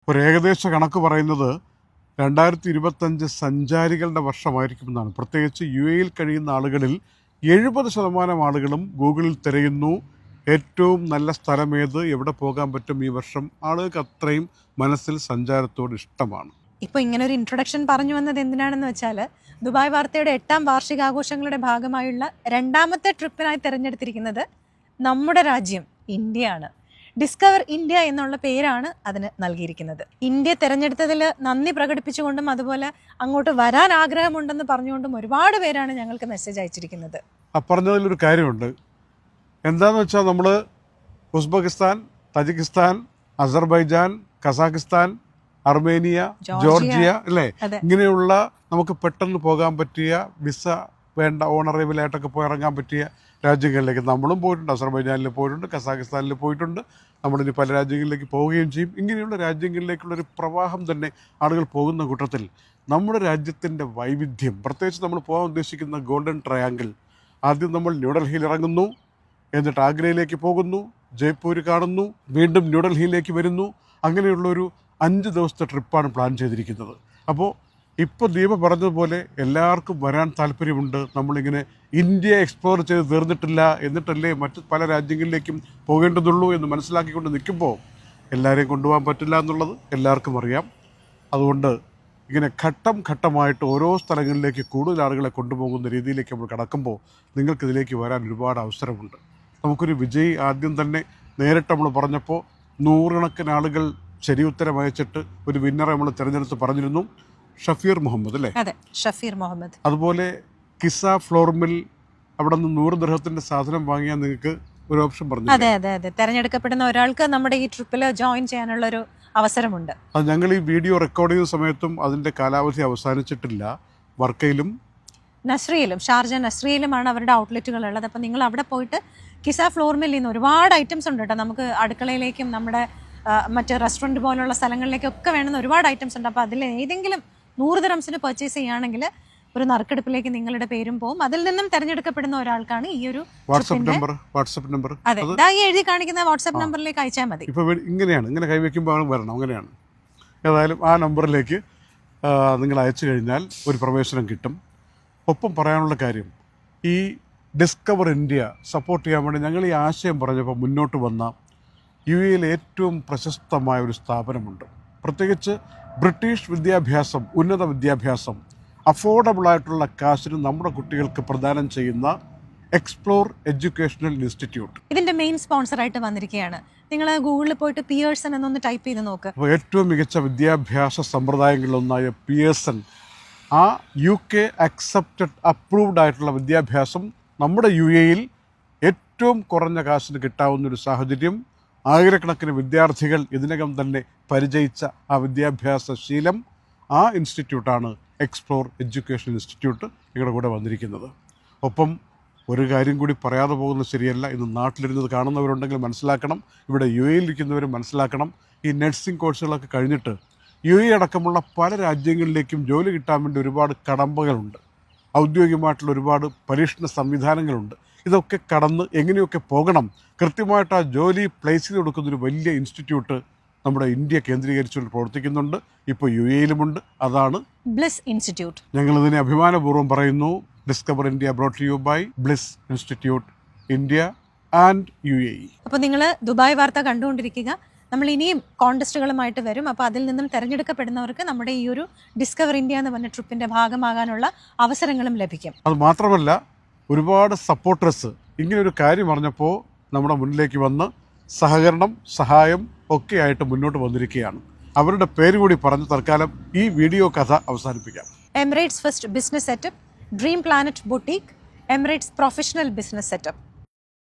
ഒരു ഏകദേശ കണക്ക് പറയുന്നത് 2025 സഞ്ചാരികളുടെ വർഷമായിരിക്കുമെന്നാണ്. പ്രത്യേകിച്ച് UAE കഴിയുന്ന ആളുകളിൽ 70% ആളുകളും ഗൂഗിളിൽ തിരയുന്നു ഏറ്റവും നല്ല സ്ഥലമേത്, എവിടെ പോകാൻ പറ്റും ഈ വർഷം. ആളുകൾക്ക് അത്രയും മനസ്സിൽ സഞ്ചാരത്തോട് ഇഷ്ടമാണ്. ഇപ്പോൾ ഇങ്ങനെ ഒരു ഇൻട്രൊഡക്ഷൻ പറഞ്ഞു വന്നത് എന്തിനാണെന്ന് വെച്ചാൽ, ദുബായ് വാർത്തയുടെ 8ാം വാർഷികാഘോഷങ്ങളുടെ ഭാഗമായുള്ള 2ാമത്തെ ട്രിപ്പിനായി തിരഞ്ഞെടുത്തിരിക്കുന്നത് നമ്മുടെ രാജ്യം ഇന്ത്യയാണ്. ഡിസ്കവർ ഇന്ത്യ എന്നുള്ള പേരാണ് അതിന് നൽകിയിരിക്കുന്നത്. ഇന്ത്യ തിരഞ്ഞെടുത്തതിൽ നന്ദി പ്രകടിപ്പിച്ചുകൊണ്ടും അതുപോലെ അങ്ങോട്ട് വരാൻ ആഗ്രഹമുണ്ടെന്ന് പറഞ്ഞുകൊണ്ടും ഒരുപാട് പേരാണ് ഞങ്ങൾക്ക് മെസ്സേജ് അയച്ചിരിക്കുന്നത്. പറഞ്ഞതിലൊരു കാര്യമുണ്ട്. എന്താണെന്ന് വെച്ചാൽ നമ്മൾ Uzbekistan, Tajikistan, Azerbaijan, Kazakhstan, Armenia, Georgia അല്ലേ, ഇങ്ങനെയുള്ള നമുക്ക് പെട്ടെന്ന് പോകാൻ പറ്റിയ വിസ വേണ്ട ഓണറേബിളായിട്ടൊക്കെ പോയി ഇറങ്ങാൻ പറ്റിയ രാജ്യങ്ങളിലേക്ക് നമ്മളും പോയിട്ടുണ്ട്. അസർബൈജാനിൽ പോയിട്ടുണ്ട്, കസാഖിസ്ഥാനിൽ പോയിട്ടുണ്ട്. നമ്മളിനി പല രാജ്യങ്ങളിലേക്ക് പോവുകയും ചെയ്യും. ഇങ്ങനെയുള്ള രാജ്യങ്ങളിലേക്കുള്ളൊരു പ്രവാഹം തന്നെ ആളുകൾ പോകുന്ന കൂട്ടത്തിൽ നമ്മുടെ രാജ്യത്തിൻ്റെ വൈവിധ്യം, പ്രത്യേകിച്ച് നമ്മൾ പോകാൻ ഉദ്ദേശിക്കുന്ന ഗോൾഡൻ ട്രയാങ്കിൾ, ആദ്യം നമ്മൾ ന്യൂഡൽഹിയിൽ ഇറങ്ങുന്നു, എന്നിട്ട് ആഗ്രയിലേക്ക് പോകുന്നു, ജയ്പൂർ കാണുന്നു, വീണ്ടും ന്യൂഡൽഹിയിലേക്ക് വരുന്നു. അങ്ങനെയുള്ളൊരു 5 ദിവസത്തെ ട്രിപ്പാണ് പ്ലാൻ ചെയ്തിരിക്കുന്നത്. അപ്പോൾ ഇപ്പോൾ ദീപ പറഞ്ഞതുപോലെ എല്ലാവർക്കും വരാൻ താല്പര്യമുണ്ട്. നമ്മളിങ്ങനെ ഇന്ത്യ എക്സ്പ്ലോർ ചെയ്ത് തീർന്നിട്ടില്ല, എന്നിട്ടല്ലേ മറ്റ് പല രാജ്യങ്ങളിലേക്കും പോകേണ്ടതുള്ളൂ എന്ന് മനസ്സിലാക്കിക്കൊണ്ട് നിൽക്കുമ്പോൾ എല്ലാവരെയും കൊണ്ടുപോകാൻ പറ്റില്ല എന്നുള്ളത് എല്ലാവർക്കും അറിയാം. അതുകൊണ്ട് ഇങ്ങനെ ഘട്ടം ഘട്ടമായിട്ട് ഓരോ സ്ഥലങ്ങളിലേക്ക് കൂടുതൽ ആളുകളെ കൊണ്ടുപോകുന്ന രീതിയിലേക്ക് നമ്മൾ കടക്കുമ്പോൾ നിങ്ങൾക്കിതിലേക്ക് വരാൻ ഒരുപാട് അവസരമുണ്ട്. നമുക്കൊരു വിജയി ആദ്യം തന്നെ നേരിട്ട് നമ്മൾ പറഞ്ഞപ്പോൾ 100 കണക്കിന് ആളുകൾ ശരി ഉത്തരം അയച്ചിട്ട് ഒരു വിന്നറെ നമ്മൾ തിരഞ്ഞെടുത്ത് പറഞ്ഞിരുന്നു, ഷഫീർ മുഹമ്മദ് അല്ലേ? അതെ, ഷഫീർ മുഹമ്മദ്. അതുപോലെ കിസ ഫ്ലോർമിൽ അവിടെ നിന്ന് 100 ദിർഹത്തിന്റെ സാധനം വാങ്ങിയാൽ നിങ്ങൾക്ക് ഒരു ഓപ്ഷൻ പറഞ്ഞു. അതെ അതെ അതെ, തെരഞ്ഞെടുക്കപ്പെടുന്ന ഒരാൾക്ക് നമ്മുടെ ഈ ട്രിപ്പിൽ ജോയിൻ ചെയ്യാനുള്ള ഒരു അവസരമുണ്ട്. അത് ഞങ്ങൾ ഈ വീഡിയോ റെക്കോർഡ് ചെയ്യുന്ന സമയത്തും അതിന്റെ കാലാവധി അവസാനിച്ചിട്ടില്ല. വർക്കയിലും നസ്രിയിലും, ഷാർജ നസ്രിയിലുമാണ് അവരുടെ ഔട്ട്ലെറ്റുകൾ ഉള്ളത്. അപ്പോൾ നിങ്ങൾ അവിടെ പോയിട്ട് കിസ ഫ്ലോർമിൽ നിന്ന് ഒരുപാട് ഐറ്റംസ് ഉണ്ട് കേട്ടോ. നമുക്ക് അടുക്കളയിലേക്കും നമ്മുടെ മറ്റ് റെസ്റ്റോറൻറ്റ് പോലുള്ള സ്ഥലങ്ങളിലേക്കൊക്കെ വേണമെന്ന് ഒരുപാട് ഐറ്റംസ് ഉണ്ട്. അപ്പോൾ അതിൽ ഏതെങ്കിലും 100 ദിർഹംസിന് പർച്ചേസ് ചെയ്യുകയാണെങ്കിൽ ഒരു നറുക്കെടുപ്പിലേക്ക് നിങ്ങളുടെ പേരും പോകും. അതിൽ നിന്നും തിരഞ്ഞെടുക്കപ്പെടുന്ന ഒരാൾക്കാണ് ഈ ഒരു വാട്സ്ആപ്പ് നമ്പർ അതെ, ഇതായി എഴുതി കാണിക്കുന്ന വാട്സ്ആപ്പ് നമ്പറിലേക്ക് അയച്ചാൽ മതി. ഇപ്പോൾ ഇങ്ങനെയാണ്, ഇങ്ങനെ കൈവയ്ക്കുമ്പോൾ വരണം, അങ്ങനെയാണ്. ഏതായാലും ആ നമ്പറിലേക്ക് നിങ്ങൾ അയച്ചു കഴിഞ്ഞാൽ ഒരു പ്രവേശനം കിട്ടും. ഒപ്പം പറയാനുള്ള കാര്യം, ഈ ഡിസ്കവർ ഇന്ത്യ സപ്പോർട്ട് ചെയ്യാൻ വേണ്ടി ഞങ്ങൾ ഈ ആശയം പറഞ്ഞപ്പോൾ മുന്നോട്ട് വന്ന UAEയിലെ ഏറ്റവും പ്രശസ്തമായ ഒരു സ്ഥാപനമുണ്ട്. പ്രത്യേകിച്ച് ബ്രിട്ടീഷ് വിദ്യാഭ്യാസം, ഉന്നത വിദ്യാഭ്യാസം അഫോർഡബിളായിട്ടുള്ള കാശിന് നമ്മുടെ കുട്ടികൾക്ക് പ്രദാനം ചെയ്യുന്ന എക്സ്പ്ലോർ എഡ്യൂക്കേഷണൽ ഇൻസ്റ്റിറ്റ്യൂട്ട് ഇതിന്റെ മെയിൻ സ്പോൺസറായിട്ട് വന്നിരിക്കുകയാണ്. നിങ്ങൾ ഗൂഗിളിൽ പോയിട്ട് പിയേഴ്സൺ എന്നൊന്ന് ടൈപ്പ് ചെയ്ത് നോക്ക്. അപ്പോൾ ഏറ്റവും മികച്ച വിദ്യാഭ്യാസ സമ്പ്രദായങ്ങളിലൊന്നായ പിയേഴ്സൺ, ആ UK അക്സെപ്റ്റഡ് അപ്രൂവ്ഡ് ആയിട്ടുള്ള വിദ്യാഭ്യാസം നമ്മുടെ UAEയിൽ ഏറ്റവും കുറഞ്ഞ കാശിന് കിട്ടാവുന്നൊരു സാഹചര്യം. ആയിരക്കണക്കിന് വിദ്യാർത്ഥികൾ ഇതിനകം തന്നെ പരിചയിച്ച ആ വിദ്യാഭ്യാസ ശീലം, ആ ഇൻസ്റ്റിറ്റ്യൂട്ടാണ് എക്സ്പ്ലോർ എഡ്യൂക്കേഷൻ ഇൻസ്റ്റിറ്റ്യൂട്ട് നിങ്ങളുടെ കൂടെ വന്നിരിക്കുന്നത്. ഒപ്പം ഒരു കാര്യം കൂടി പറയാതെ പോകുന്നത് ശരിയല്ല. ഇന്ന് നാട്ടിലിരുന്നത് കാണുന്നവരുണ്ടെങ്കിൽ മനസ്സിലാക്കണം, ഇവിടെ UAEയിൽ ഇരിക്കുന്നവരും മനസ്സിലാക്കണം. ഈ നഴ്സിംഗ് കോഴ്സുകളൊക്കെ കഴിഞ്ഞിട്ട് UAE അടക്കമുള്ള പല രാജ്യങ്ങളിലേക്കും ജോലി കിട്ടാൻ വേണ്ടി ഒരുപാട് കടമ്പകളുണ്ട്. ഔദ്യോഗികമായിട്ടുള്ള ഒരുപാട് പരീക്ഷണ സംവിധാനങ്ങളുണ്ട്. ഇതൊക്കെ കടന്ന് എങ്ങനെയൊക്കെ പോകണം, കൃത്യമായിട്ട് ആ ജോലി പ്ലേസ് ചെയ്ത് കൊടുക്കുന്നൊരു വലിയ ഇൻസ്റ്റിറ്റ്യൂട്ട് നമ്മുടെ ഇന്ത്യ കേന്ദ്രീകരിച്ചുകൊണ്ട് പ്രവർത്തിക്കുന്നുണ്ട്. ഇപ്പോൾ UAEയിലുമുണ്ട്. അതാണ് ബ്ലിസ് ഇൻസ്റ്റിറ്റ്യൂട്ട്. ഞങ്ങളിതിനെ അഭിമാനപൂർവ്വം പറയുന്നു. Discover India brought to you by bliss institute India and UAE. അപ്പോൾ നിങ്ങൾ ദുബായ് വാർത്ത കണ്ടുകൊണ്ടിരിക്കുക. നമ്മൾ ഇനിയും കോൺടെസ്റ്റുകളുമായിട്ട് വരും. അപ്പോൾ അതിൽ നിന്നും തിരഞ്ഞെടുക്കപ്പെടുന്നവർക്ക് നമ്മുടെ ഈ ഒരു ഡിസ്കവർ ഇന്ത്യ എന്ന് പറഞ്ഞ ട്രിപ്പിൻ്റെ ഭാഗമാകാനുള്ള അവസരങ്ങളും ലഭിക്കും. അത് മാത്രമല്ല, ഒരുപാട് സപ്പോർട്ടേഴ്സ് ഇങ്ങനൊരു കാര്യം അറിഞ്ഞപ്പോൾ നമ്മുടെ മുന്നിലേക്ക് വന്ന് സഹകരണം, സഹായം ഒക്കെ ആയിട്ട് മുന്നോട്ട് വന്നിരിക്കുകയാണ്. അവരുടെ പേര് കൂടി പറഞ്ഞ് തൽക്കാലം ഈ വീഡിയോ കഥ അവസാനിപ്പിക്കാം. Emirates first business setup, dream planet boutique, Emirates professional business setup.